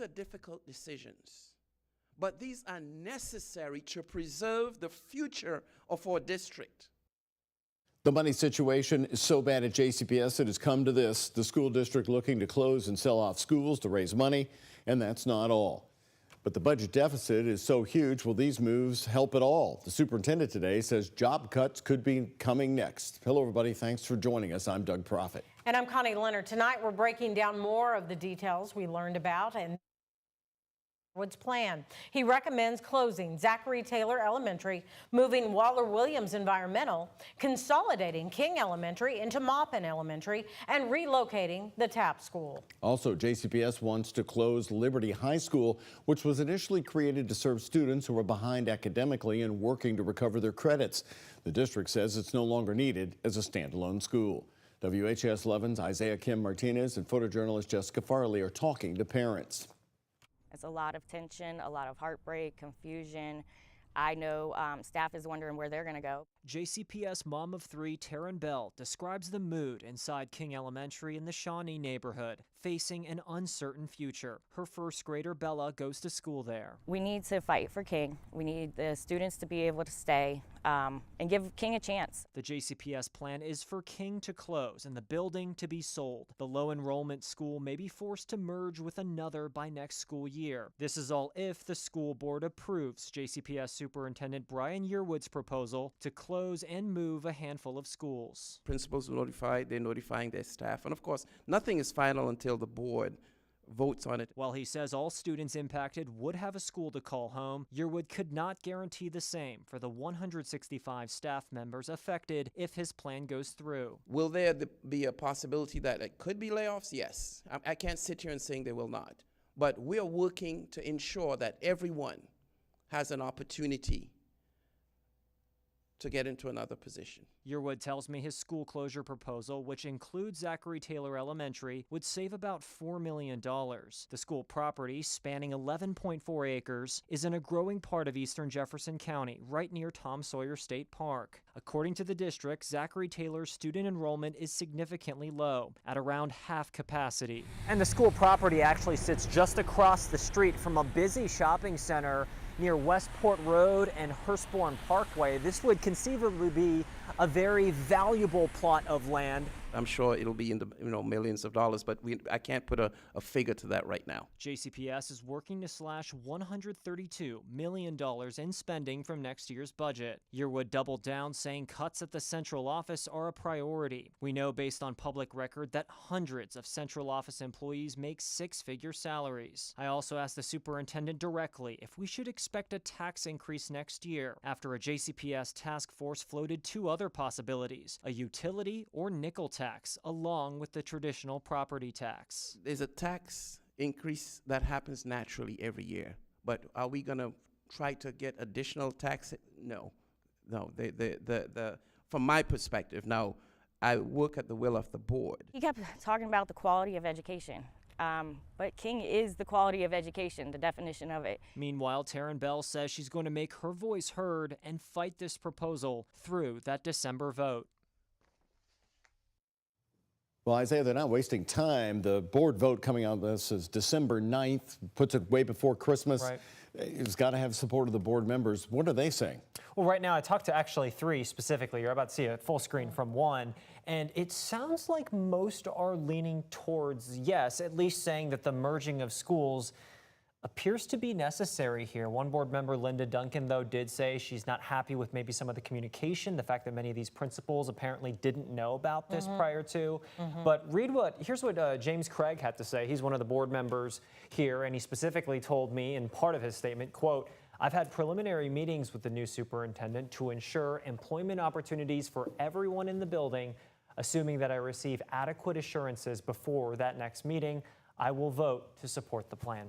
They're difficult decisions, but these are necessary to preserve the future of our district. The money situation is so bad at JCPS it has come to this: the school district looking to close and sell off schools to raise money, and that's not all. But the budget deficit is so huge, will these moves help at all? The superintendent today says job cuts could be coming next. Hello, everybody. Thanks for joining us. I'm Doug Proffitt. And I'm Connie Leonard. Tonight, we're breaking down more of the details we learned about and Wood's plan. He recommends closing Zachary Taylor Elementary, moving Waller Williams Environmental, consolidating King Elementary into Maupin Elementary, and relocating the TAP school. Also, JCPS wants to close Liberty High School, which was initially created to serve students who are behind academically and working to recover their credits. The district says it's no longer needed as a standalone school. WHS 11's Isaiah Kim Martinez and photojournalist Jessica Farley are talking to parents. It's a lot of tension, a lot of heartbreak, confusion. I know staff is wondering where they're going to go. JCPS mom of three, Taryn Bell, describes the mood inside King Elementary in the Shawnee neighborhood, facing an uncertain future. Her first grader, Bella, goes to school there. We need to fight for King. We need the students to be able to stay and give King a chance. The JCPS plan is for King to close and the building to be sold. The low enrollment school may be forced to merge with another by next school year. This is all if the school board approves JCPS Superintendent Brian Yearwood's proposal to close and move a handful of schools. Principals are notified, they're notifying their staff, and of course, nothing is final until the board votes on it. While he says all students impacted would have a school to call home, Yearwood could not guarantee the same for the 165 staff members affected if his plan goes through. Will there be a possibility that it could be layoffs? Yes. I can't sit here and say there will not. But we are working to ensure that everyone has an opportunity to get into another position. Yearwood tells me his school closure proposal, which includes Zachary Taylor Elementary, would save about $4 million. The school property, spanning 11.4 acres, is in a growing part of eastern Jefferson County, right near Tom Sawyer State Park. According to the district, Zachary Taylor's student enrollment is significantly low, at around half capacity. And the school property actually sits just across the street from a busy shopping center near Westport Road and Hurstbourne Parkway. This would conceivably be a very valuable plot of land. I'm sure it'll be in the millions of dollars, but I can't put a figure to that right now. JCPS is working to slash $132 million in spending from next year's budget. Yearwood doubled down, saying cuts at the central office are a priority. We know based on public record that hundreds of central office employees make six-figure salaries. I also asked the superintendent directly if we should expect a tax increase next year, after a JCPS task force floated two other possibilities: a utility or nickel tax, along with the traditional property tax. There's a tax increase that happens naturally every year, but are we going to try to get additional tax? No. From my perspective, now I work at the will of the board. He kept talking about the quality of education. But King is the quality of education, the definition of it. Meanwhile, Taryn Bell says she's going to make her voice heard and fight this proposal through that December vote. Well, Isaiah, they're not wasting time. The board vote coming out of this is December 9th, puts it way before Christmas. Right. It's got to have support of the board members. What are they saying? Well, right now I talked to actually three specifically. You're about to see a full screen from one. And it sounds like most are leaning towards yes, at least saying that the merging of schools appears to be necessary here. One board member, Linda Duncan, though, did say she's not happy with maybe some of the communication, the fact that many of these principals apparently didn't know about this prior to. But here's what James Craig had to say. He's one of the board members here, and he specifically told me in part of his statement, quote, "I've had preliminary meetings with the new superintendent to ensure employment opportunities for everyone in the building. Assuming that I receive adequate assurances before that next meeting, I will vote to support the plan."